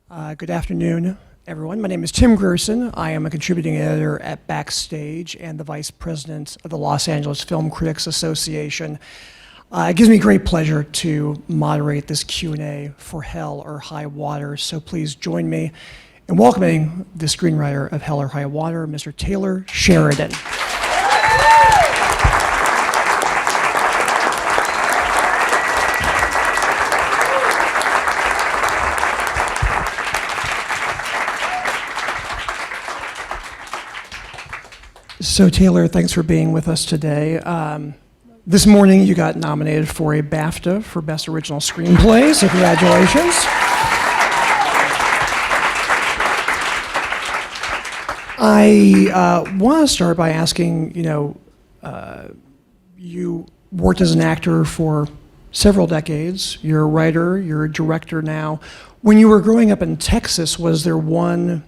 Good afternoon, everyone. My name is Tim Grierson. I am a contributing editor at Backstage and the vice president of the Los Angeles Film Critics Association. It gives me great pleasure to moderate this Q&A for Hell or High Water, so please join me in welcoming the screenwriter of Hell or High Water, Mr. Taylor Sheridan. So Taylor, thanks for being with us today. This morning you got nominated for a BAFTA for Best Original Screenplay, so congratulations. I want to start by asking, you worked as an actor for several decades. You're a writer, you're a director now. When you were growing up in Texas, was there one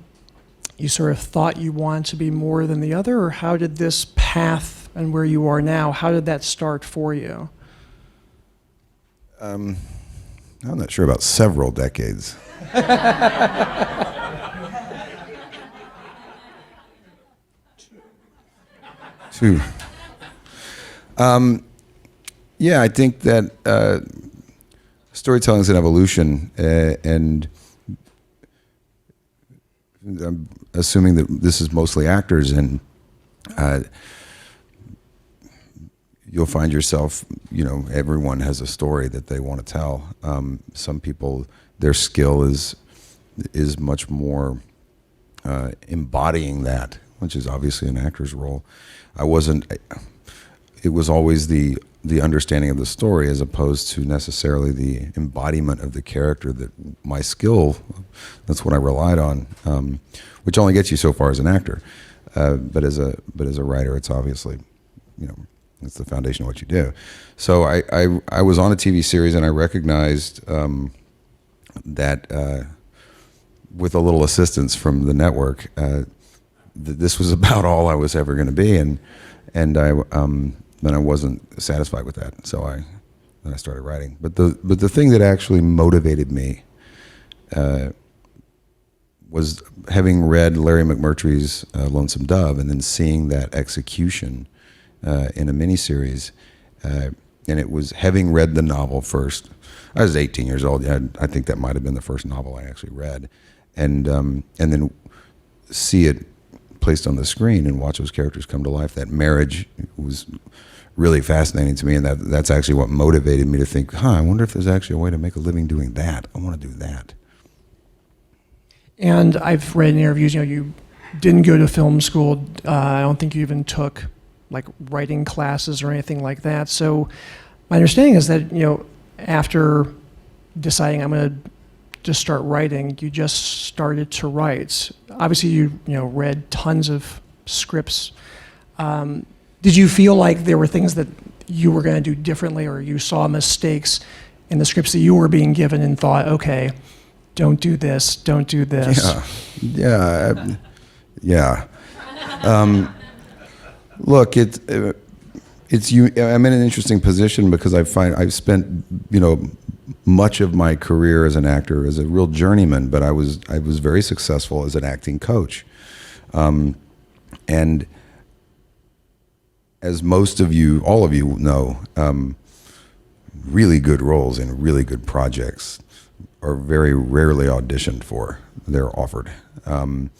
you sort of thought you wanted to be more than the other, or how did this path and where you are now, how did that start for you? I'm not sure about several decades. Two. Yeah, I think that storytelling is an evolution, and I'm assuming that this is mostly actors, and you'll find yourself, everyone has a story that they want to tell. Some people, their skill is much more embodying that, which is obviously an actor's role. It was always the understanding of the story as opposed to necessarily the embodiment of the character. That my skill, that's what I relied on, which only gets you so far as an actor. But as a writer, it's obviously, it's the foundation of what you do. So I was on a TV series, and I recognized that with a little assistance from the network, that this was about all I was ever going to be, and then I wasn't satisfied with that. So then I started writing. But the thing that actually motivated me was having read Larry McMurtry's Lonesome Dove, and then seeing that execution in a miniseries. And it was having read the novel first. I was 18 years old. I think that might have been the first novel I actually read. And then see it placed on the screen and watch those characters come to life. That marriage was really fascinating to me, and that's actually what motivated me to think, I wonder if there's actually a way to make a living doing that. I want to do that. And I've read in interviews, you didn't go to film school. I don't think you even took writing classes or anything like that. So my understanding is that, after deciding I'm going to just start writing, you just started to write. Obviously you read tons of scripts. Did you feel like there were things that you were going to do differently, or you saw mistakes in the scripts that you were being given and thought, okay, don't do this, don't do this? Yeah. Look, it's you. I'm in an interesting position because I've spent much of my career as an actor as a real journeyman, but I was very successful as an acting coach, and as most of you, all of you know, really good roles in really good projects are very rarely auditioned for. They're offered, and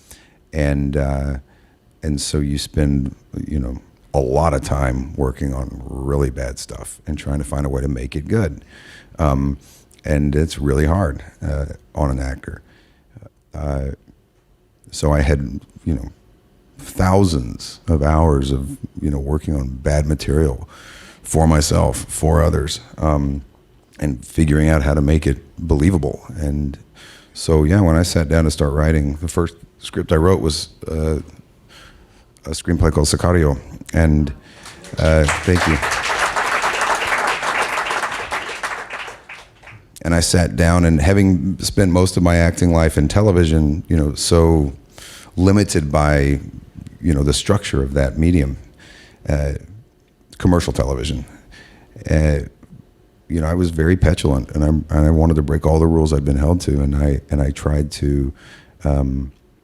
so you spend a lot of time working on really bad stuff and trying to find a way to make it good, and it's really hard on an actor. So I had thousands of hours of working on bad material for myself, for others, and figuring out how to make it believable. And so when I sat down to start writing, the first script I wrote was a screenplay called Sicario, and thank you. And I sat down, and having spent most of my acting life in television, so limited by the structure of that medium, commercial television, I was very petulant, and I wanted to break all the rules I'd been held to, and I tried to, I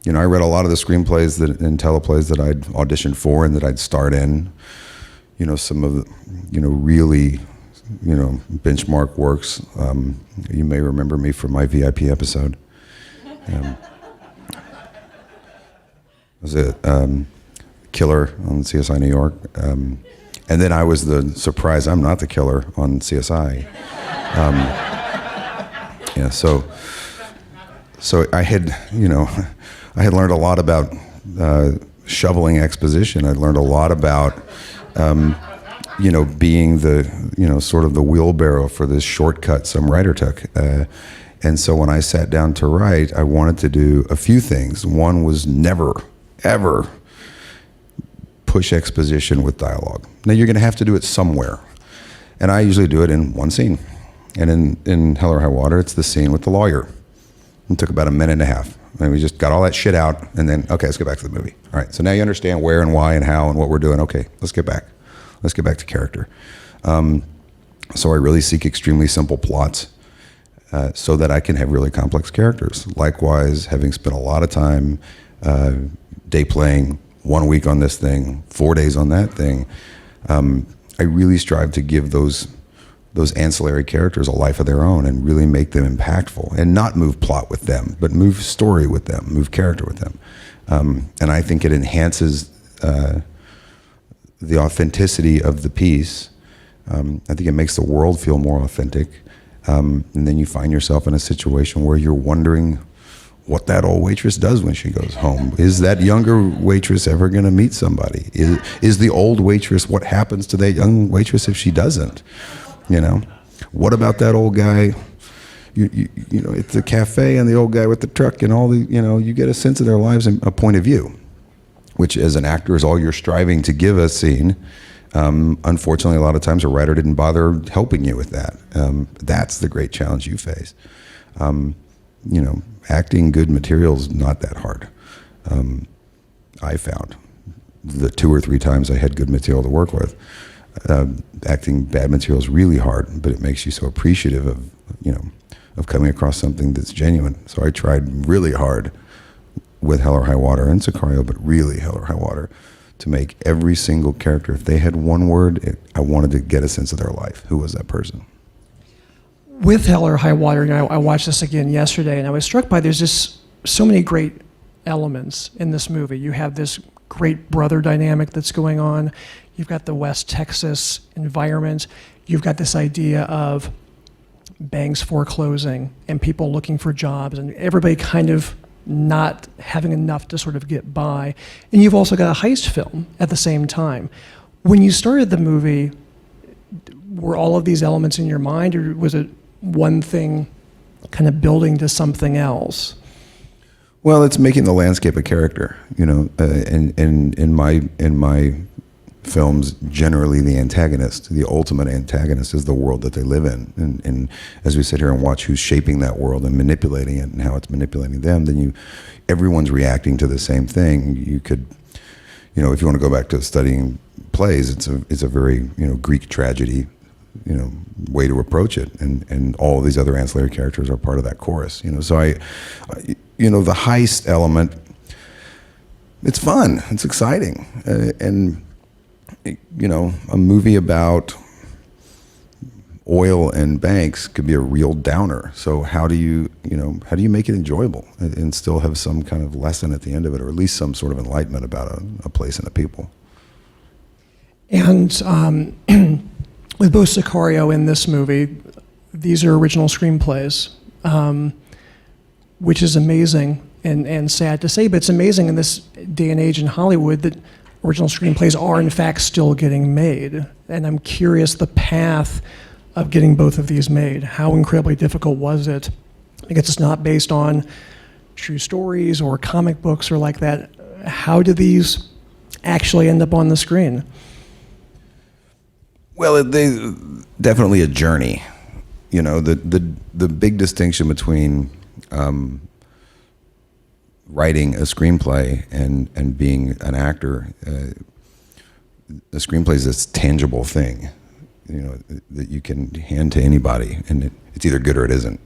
read a lot of the screenplays and teleplays that I'd auditioned for and that I'd starred in. Some of the, really, benchmark works. You may remember me from my VIP episode. Was it Killer on CSI New York? And then I was the surprise, I'm not the killer on CSI. So I had, I had learned a lot about shoveling exposition. I'd learned a lot about, being the, sort of the wheelbarrow for this shortcut some writer took. And so when I sat down to write, I wanted to do a few things. One was never, ever push exposition with dialogue. Now you're going to have to do it somewhere. And I usually do it in one scene. And in Hell or High Water, it's the scene with the lawyer. It took about a minute and a half. And we just got all that shit out, and then, okay, let's get back to the movie. All right, so now you understand where and why and how and what we're doing. Okay, let's get back. Let's get back to character. So I really seek extremely simple plots so that I can have really complex characters. Likewise, having spent a lot of time day playing, 1 week on this thing, 4 days on that thing, I really strive to give those ancillary characters a life of their own and really make them impactful and not move plot with them, but move story with them, move character with them. And I think it enhances the authenticity of the piece. I think it makes the world feel more authentic. And then you find yourself in a situation where you're wondering what that old waitress does when she goes home. Is that younger waitress ever going to meet somebody? Is the old waitress, what happens to that young waitress if she doesn't? What about that old guy? It's the cafe and the old guy with the truck and all the, you get a sense of their lives and a point of view, which as an actor is all you're striving to give a scene. Unfortunately, a lot of times a writer didn't bother helping you with that. That's the great challenge you face. Acting good material is not that hard. I found the 2 or 3 times I had good material to work with. Acting bad material is really hard, but it makes you so appreciative of coming across something that's genuine. So I tried really hard with Hell or High Water and Sicario, but really Hell or High Water, to make every single character, if they had one word, I wanted to get a sense of their life. Who was that person? With Hell or High Water, I watched this again yesterday, and I was struck by there's just so many great elements in this movie. You have this great brother dynamic that's going on. You've got the West Texas environment. You've got this idea of banks foreclosing and people looking for jobs and everybody kind of not having enough to sort of get by. And you've also got a heist film at the same time. When you started the movie, were all of these elements in your mind, or was it one thing kind of building to something else? Well, it's making the landscape a character, and in my films, generally the antagonist, the ultimate antagonist, is the world that they live in. And as we sit here and watch who's shaping that world and manipulating it and how it's manipulating them, then everyone's reacting to the same thing. You could, if you want to go back to studying plays, it's a very, Greek tragedy, way to approach it. And all of these other ancillary characters are part of that chorus, So the heist element, it's fun, it's exciting. And a movie about oil and banks could be a real downer. So how do you make it enjoyable and still have some kind of lesson at the end of it, or at least some sort of enlightenment about a place and a people? And with both Sicario and this movie, these are original screenplays, which is amazing and sad to say, but it's amazing in this day and age in Hollywood that original screenplays are in fact still getting made. And I'm curious the path of getting both of these made. How incredibly difficult was it? Because it's not based on true stories or comic books or like that. How do these actually end up on the screen? Well, they definitely a journey. The big distinction between writing a screenplay and being an actor, a screenplay is this tangible thing. that you can hand to anybody, and it's either good or it isn't.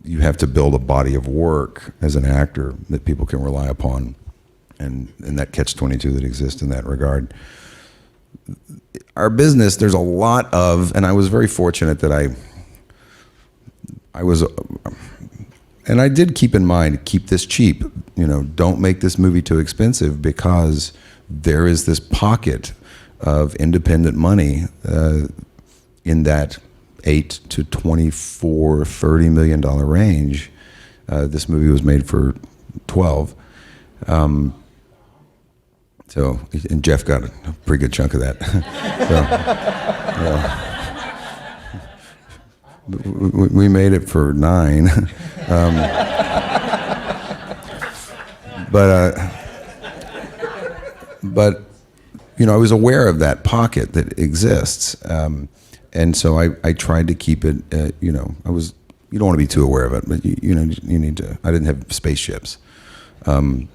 You have to build a body of work as an actor that people can rely upon, and that catch-22 that exists in that regard. Our business, there's a lot of, and I was very fortunate that I was, and I did keep in mind, keep this cheap, don't make this movie too expensive, because there is this pocket of independent money in that $8 to $24, $30 million range. This movie was made for 12. And Jeff got a pretty good chunk of that. We made it for 9. But I was aware of that pocket that exists, and so I tried to keep it. You don't want to be too aware of it, but you need to. I didn't have spaceships. Then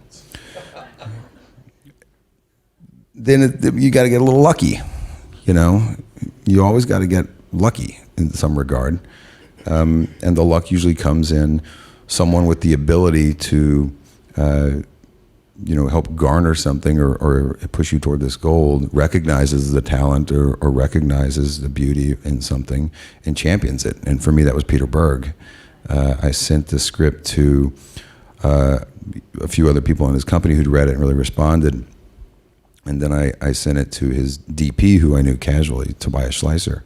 you got to get a little lucky. You always got to get lucky in some regard, and the luck usually comes in someone with the ability to help garner something or push you toward this goal, recognizes the talent or recognizes the beauty in something and champions it. And for me, that was Peter Berg. I sent the script to a few other people in his company who'd read it and really responded. And then I sent it to his DP, who I knew casually, Tobias Schleicher.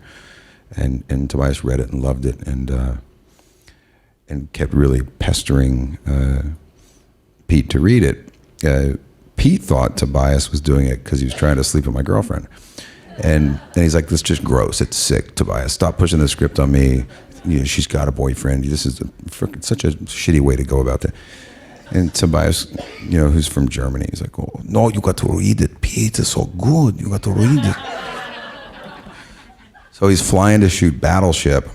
And Tobias read it and loved it, and kept really pestering Pete to read it. Pete thought Tobias was doing it because he was trying to sleep with my girlfriend. And he's like, "This is just gross. It's sick, Tobias. Stop pushing the script on me. She's got a boyfriend. This is such a shitty way to go about that." And Tobias, who's from Germany, he's like, "Oh, no, you got to read it. Pete, it's so good. You got to read it." So he's flying to shoot Battleship,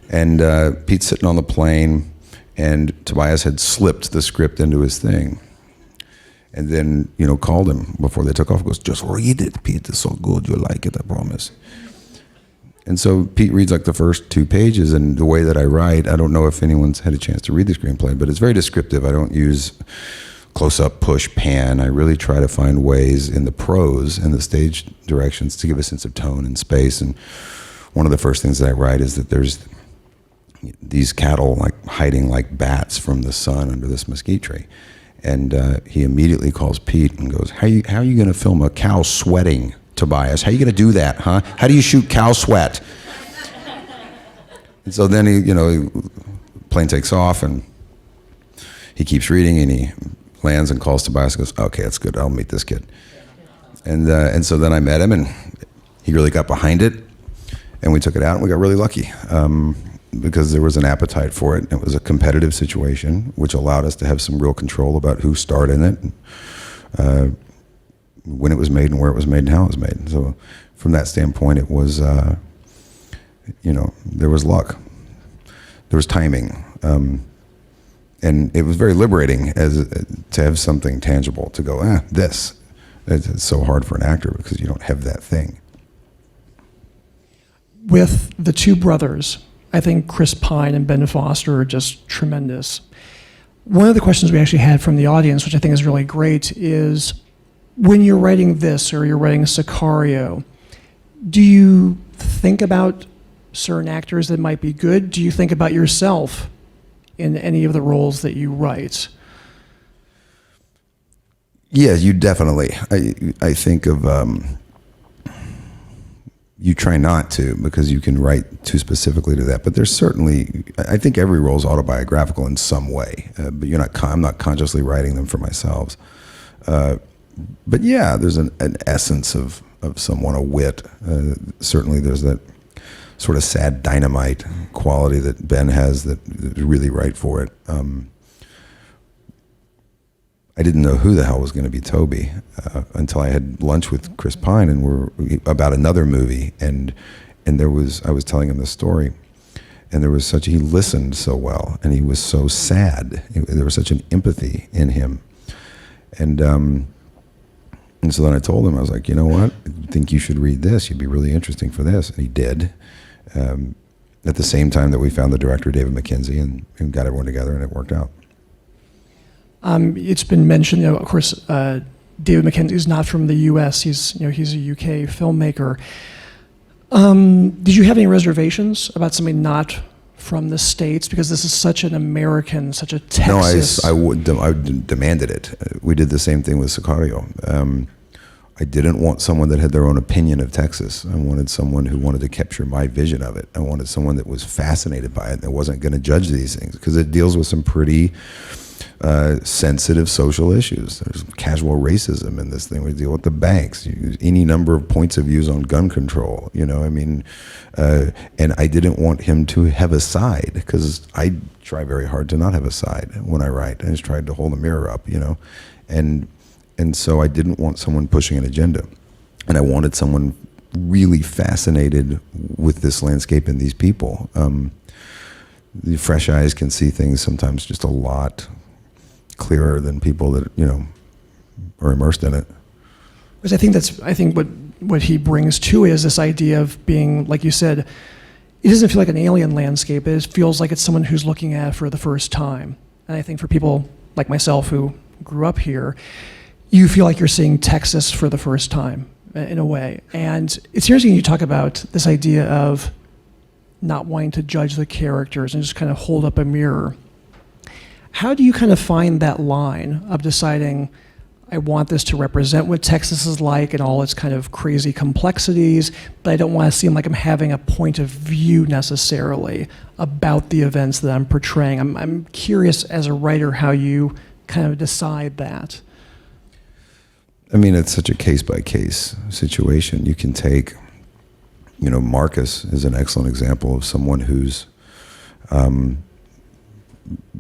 and Pete's sitting on the plane, and Tobias had slipped the script into his thing. And then, called him before they took off, goes, "Just read it, Pete, it's so good, you'll like it, I promise." And so Pete reads like the first 2 pages, and the way that I write, I don't know if anyone's had a chance to read the screenplay, but it's very descriptive. I don't use close-up, push, pan. I really try to find ways in the prose and the stage directions to give a sense of tone and space. And one of the first things that I write is that there's these cattle like hiding like bats from the sun under this mesquite tree. And he immediately calls Pete and goes, how are you going to film a cow sweating, Tobias? How are you going to do that, huh? How do you shoot cow sweat? And so then plane takes off, and he keeps reading, and he lands and calls Tobias and goes, "Okay, that's good. I'll meet this kid." And so then I met him, and he really got behind it, and we took it out, and we got really lucky. Because there was an appetite for it. It was a competitive situation, which allowed us to have some real control about who starred in it, when it was made and where it was made and how it was made. So from that standpoint, it was, there was luck. There was timing. And it was very liberating to have something tangible, to go, this. It's so hard for an actor because you don't have that thing. With the 2 brothers, I think Chris Pine and Ben Foster are just tremendous. One of the questions we actually had from the audience, which I think is really great, is when you're writing this or you're writing Sicario, do you think about certain actors that might be good? Do you think about yourself in any of the roles that you write? Yeah, you definitely. I think of... you try not to, because you can write too specifically to that. But there's certainly, I think every role is autobiographical in some way. But I'm not consciously writing them for myself. But yeah, there's an essence of someone, a wit. Certainly there's that sort of sad dynamite quality that Ben has that is really right for it. I didn't know who the hell was going to be Toby until I had lunch with Chris Pine, and we're about another movie, and I was telling him the story, and he listened so well, and he was so sad. There was such an empathy in him, and so then I told him, I was like, you know what, think you should read this. You'd be really interesting for this. And he did. At the same time that we found the director, David Mackenzie, and got everyone together, and it worked out. It's been mentioned, of course, David Mackenzie is not from the U.S. He's a UK filmmaker. Did you have any reservations about somebody not from the States? Because this is such an American, such a Texas. No, I demanded it. We did the same thing with Sicario. I didn't want someone that had their own opinion of Texas. I wanted someone who wanted to capture my vision of it. I wanted someone that was fascinated by it and that wasn't going to judge these things, because it deals with some pretty sensitive social issues. There's casual racism in this thing. We deal with the banks, any number of points of views on gun control, and I didn't want him to have a side, because I try very hard to not have a side when I write. I just tried to hold a mirror up, and so I didn't want someone pushing an agenda, and I wanted someone really fascinated with this landscape and these people. The fresh eyes can see things sometimes just a lot clearer than people that are immersed in it. Because I think what he brings to it is this idea of being, like you said, it doesn't feel like an alien landscape. It feels like it's someone who's looking at it for the first time. And I think for people like myself who grew up here, you feel like you're seeing Texas for the first time in a way. And it's interesting you talk about this idea of not wanting to judge the characters and just kind of hold up a mirror. How do you kind of find that line of deciding, I want this to represent what Texas is like and all its kind of crazy complexities, but I don't want to seem like I'm having a point of view necessarily about the events that I'm portraying? I'm curious as a writer how you kind of decide that. I mean, it's such a case-by-case situation. You can take, Marcus is an excellent example of someone who's,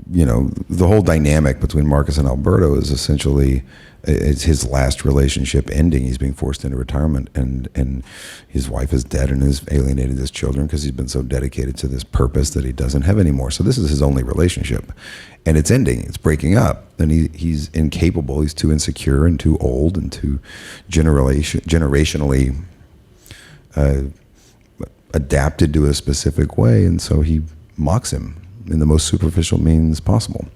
the whole dynamic between Marcus and Alberto is essentially, it's his last relationship ending. He's being forced into retirement, and his wife is dead and has alienated his children because he's been so dedicated to this purpose that he doesn't have anymore. So this is his only relationship, and it's ending. It's breaking up, and he's incapable. He's too insecure and too old and too generationally adapted to a specific way, and so he mocks him in the most superficial means possible.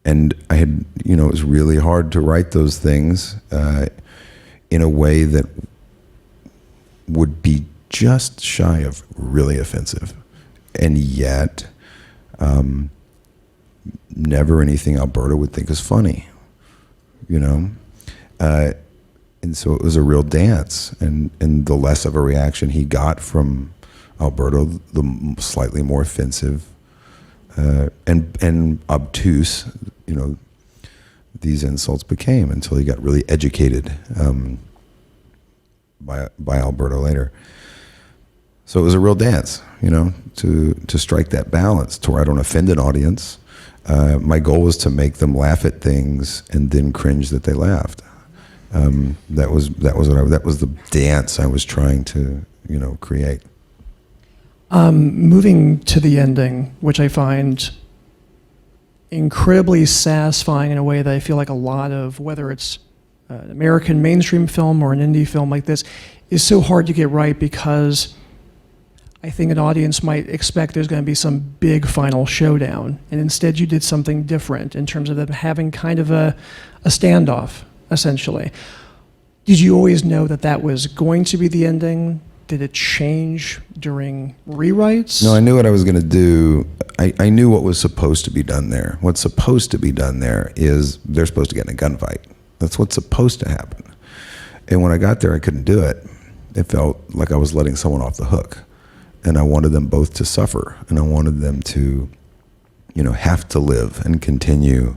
And I had, it was really hard to write those things in a way that would be just shy of really offensive, and yet never anything Alberto would think is funny, and so it was a real dance, and the less of a reaction he got from Alberto, the slightly more offensive and obtuse, these insults became, until he got really educated by Alberto later. So it was a real dance, to strike that balance to where I don't offend an audience. My goal was to make them laugh at things and then cringe that they laughed. That was the dance I was trying to create. Moving to the ending, which I find incredibly satisfying in a way that I feel like a lot of, whether it's an American mainstream film or an indie film like this, is so hard to get right, because I think an audience might expect there's going to be some big final showdown, and instead you did something different in terms of them having kind of a standoff, essentially. Did you always know that was going to be the ending? Did it change during rewrites? No, I knew what I was going to do. I knew what was supposed to be done there. What's supposed to be done there is they're supposed to get in a gunfight. That's what's supposed to happen. And when I got there, I couldn't do it. It felt like I was letting someone off the hook. And I wanted them both to suffer. And I wanted them to, have to live and continue,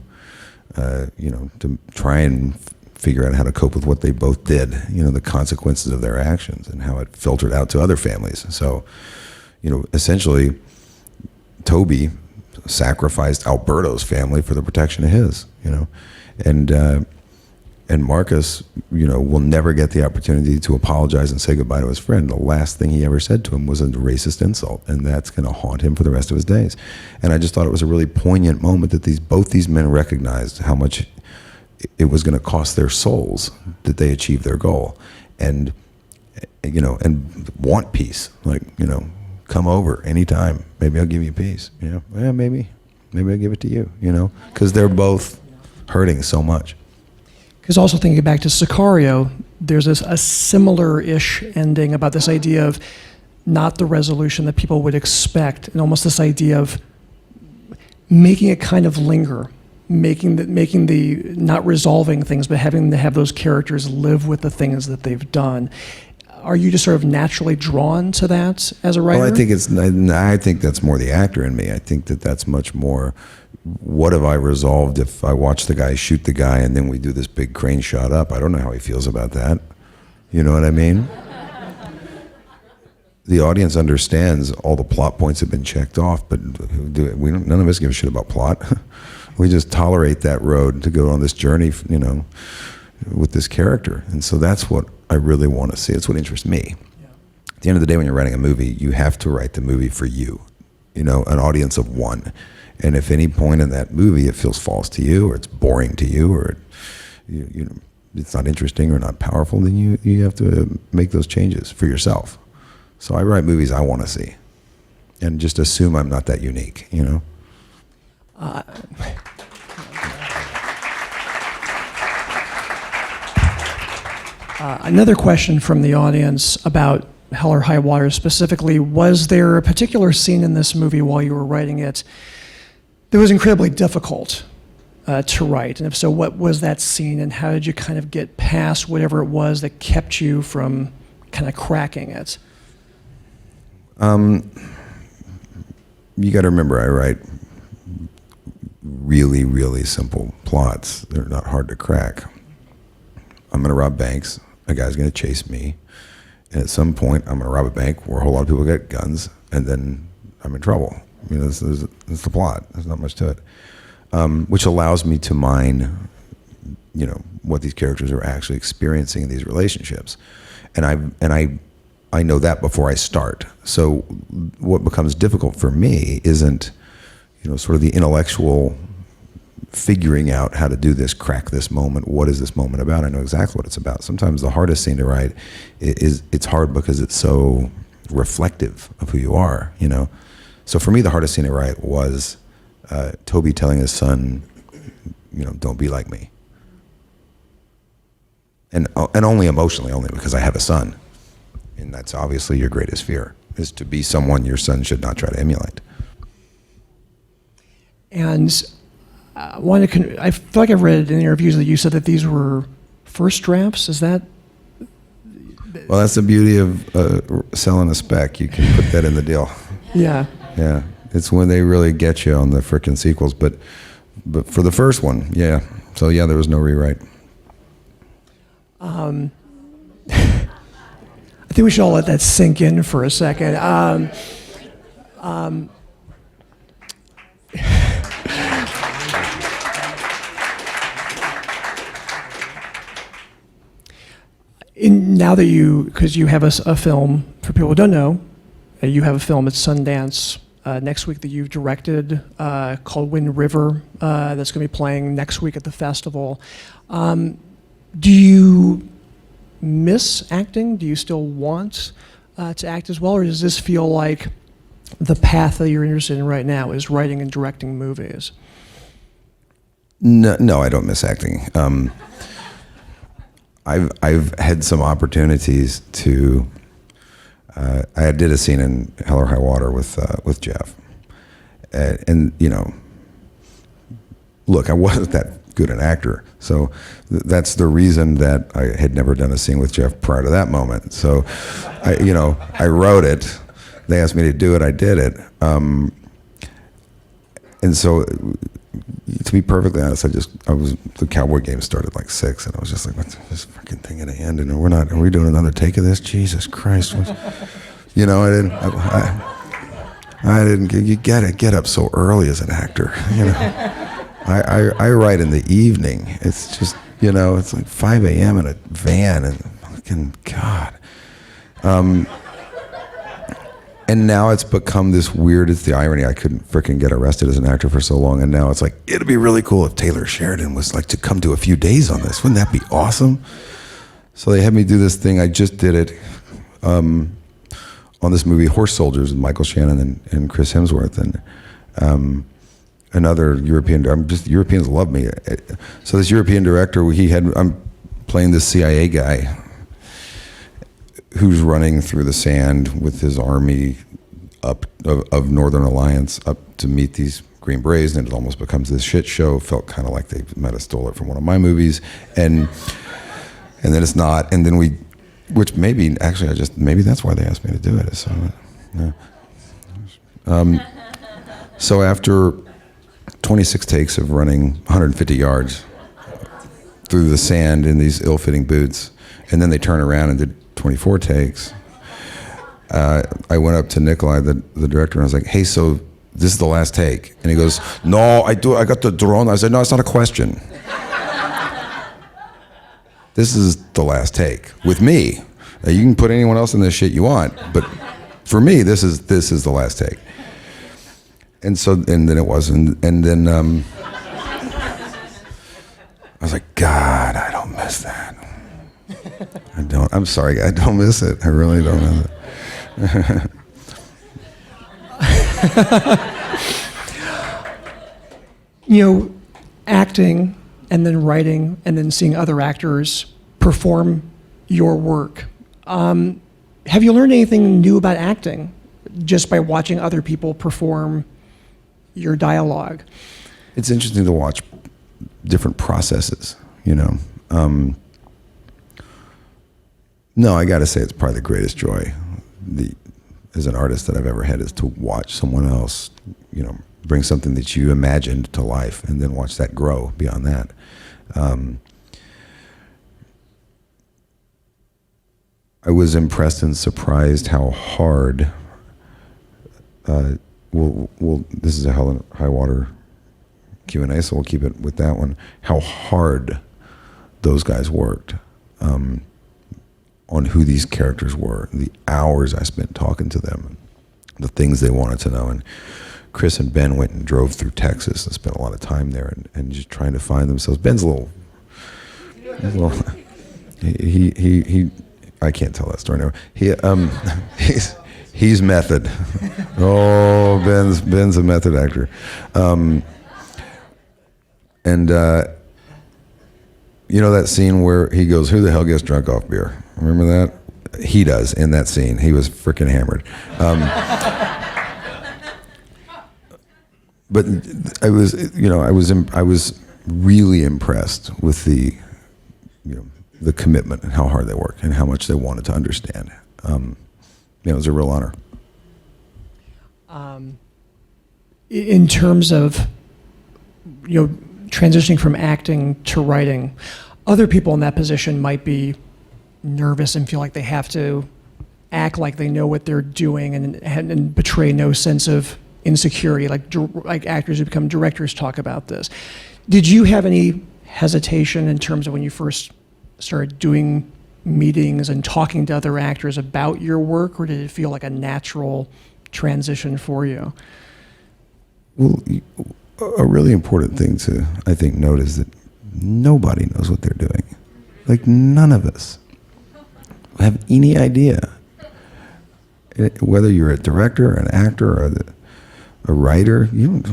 to try and figure out how to cope with what they both did, the consequences of their actions and how it filtered out to other families. So, essentially, Toby sacrificed Alberto's family for the protection of his, and Marcus, will never get the opportunity to apologize and say goodbye to his friend. The last thing he ever said to him was a racist insult, and that's going to haunt him for the rest of his days. And I just thought it was a really poignant moment that both these men recognized how much it was going to cost their souls that they achieved their goal. and and want peace. Like, come over anytime. Maybe I'll give you peace. Yeah, maybe I'll give it to you. Because they're both hurting so much. Because also thinking back to Sicario, there's a similar-ish ending about this idea of not the resolution that people would expect, and almost this idea of making it kind of linger, making the not resolving things, but having to have those characters live with the things that they've done. Are you just sort of naturally drawn to that as a writer? Well, I think that's more the actor in me. I think that's much more, what have I resolved if I watch the guy shoot the guy and then we do this big crane shot up? I don't know how he feels about that. You know what I mean? The audience understands all the plot points have been checked off, but none of us give a shit about plot. We just tolerate that road to go on this journey, with this character. And so that's what I really want to see. It's what interests me. Yeah. At the end of the day, when you're writing a movie, you have to write the movie for you, an audience of one. And if any point in that movie it feels false to you, or it's boring to you, or it's not interesting or not powerful, then you have to make those changes for yourself. So I write movies I want to see, and just assume I'm not that unique, Another question from the audience about Hell or High Water specifically: was there a particular scene in this movie while you were writing it that was incredibly difficult to write? And if so, what was that scene, and how did you kind of get past whatever it was that kept you from kind of cracking it? You got to remember, I write really, really simple plots. They're not hard to crack. I'm going to rob banks. A guy's going to chase me. And at some point, I'm going to rob a bank where a whole lot of people get guns, and then I'm in trouble. This is the plot. There's not much to it. Which allows me to mine, what these characters are actually experiencing in these relationships. And I know that before I start. So what becomes difficult for me isn't, sort of the intellectual figuring out how to do this, crack this moment. What is this moment about? I know exactly what it's about. Sometimes the hardest scene to write it's hard because it's so reflective of who you are, So for me, the hardest scene to write was Toby telling his son, don't be like me. And only emotionally, only because I have a son. And that's obviously your greatest fear, is to be someone your son should not try to emulate. And I feel like I've read in interviews that you said that these were first drafts. Is that? Well, that's the beauty of selling a spec. You can put that in the deal. Yeah. Yeah. It's when they really get you on the frickin' sequels. But for the first one, yeah. So yeah, there was no rewrite. I think we should all let that sink in for a second. Now that because you have a film, for people who don't know, you have a film at Sundance next week that you've directed called Wind River that's going to be playing next week at the festival. Do you miss acting? Do you still want to act as well, or does this feel like the path that you're interested in right now is writing and directing movies? No, I don't miss acting. I've had some opportunities to. I did a scene in Hell or High Water with Jeff, and look, I wasn't that good an actor, so that's the reason that I had never done a scene with Jeff prior to that moment. So, I wrote it. They asked me to do it. I did it, and so. To be perfectly honest, the Cowboy game started like 6, and I was just like, what's this freaking thing gonna end? And are we doing another take of this? Jesus Christ. I didn't, you gotta get up so early as an actor, I write in the evening. It's just, it's like 5 a.m. in a van, and fucking God. And now it's become this weird, it's the irony, I couldn't frickin' get arrested as an actor for so long, and now it's like, it'd be really cool if Taylor Sheridan was like to come to a few days on this. Wouldn't that be awesome? So they had me do this thing. I just did it on this movie, Horse Soldiers, with Michael Shannon and Chris Hemsworth, and another European. Europeans love me. So this European director, I'm playing this CIA guy who's running through the sand with his army of Northern Alliance up to meet these Green Berets, and it almost becomes this shit show. Felt kind of like they might have stole it from one of my movies, and then it's not, and then which maybe that's why they asked me to do it. So, yeah. So after 26 takes of running 150 yards through the sand in these ill-fitting boots, and then they turn around and did 24 takes. I went up to Nikolai, the director, and I was like, "Hey, so this is the last take?" And he goes, "No, I got the drone." I said, "No, it's not a question. This is the last take with me. You can put anyone else in this shit you want, but for me, this is the last take." And then it wasn't, and then I was like, "God, I don't miss that. I'm sorry, I don't miss it. I really don't miss it." Acting and then writing and then seeing other actors perform your work. Have you learned anything new about acting just by watching other people perform your dialogue? It's interesting to watch different processes, No, I got to say it's probably the greatest joy as an artist that I've ever had is to watch someone else, bring something that you imagined to life and then watch that grow beyond that. I was impressed and surprised how hard, this is a hell and high water Q&A, so we'll keep it with that one, how hard those guys worked on who these characters were, the hours I spent talking to them, the things they wanted to know. And Chris and Ben went and drove through Texas and spent a lot of time there and just trying to find themselves. Ben's a little he I can't tell that story now. He's method. Oh, Ben's a method actor. That scene where he goes, "Who the hell gets drunk off beer?" Remember that? He does in that scene. He was freaking hammered. But I was really impressed with the commitment and how hard they worked and how much they wanted to understand. It was a real honor. In terms of transitioning from acting to writing, other people in that position might be nervous and feel like they have to act like they know what they're doing and betray no sense of insecurity, like actors who become directors talk about this. Did you have any hesitation in terms of when you first started doing meetings and talking to other actors about your work, or did it feel like a natural transition for you? Well, a really important thing to, I think, note is that nobody knows what they're doing. Like, none of us have any idea. Whether you're a director, an actor, or a writer, you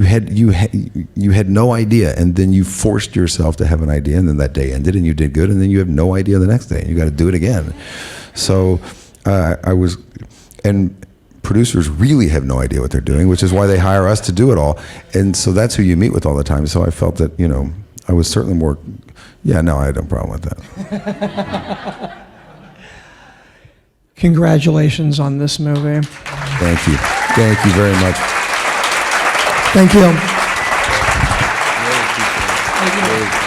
had no idea, and then you forced yourself to have an idea, and then that day ended, and you did good, and then you have no idea the next day, and you got to do it again. So and producers really have no idea what they're doing, which is why they hire us to do it all, and so that's who you meet with all the time. So I felt that I was certainly more. Yeah, no, I had no problem with that. Congratulations on this movie. Thank you. Thank you very much. Thank you. Thank you.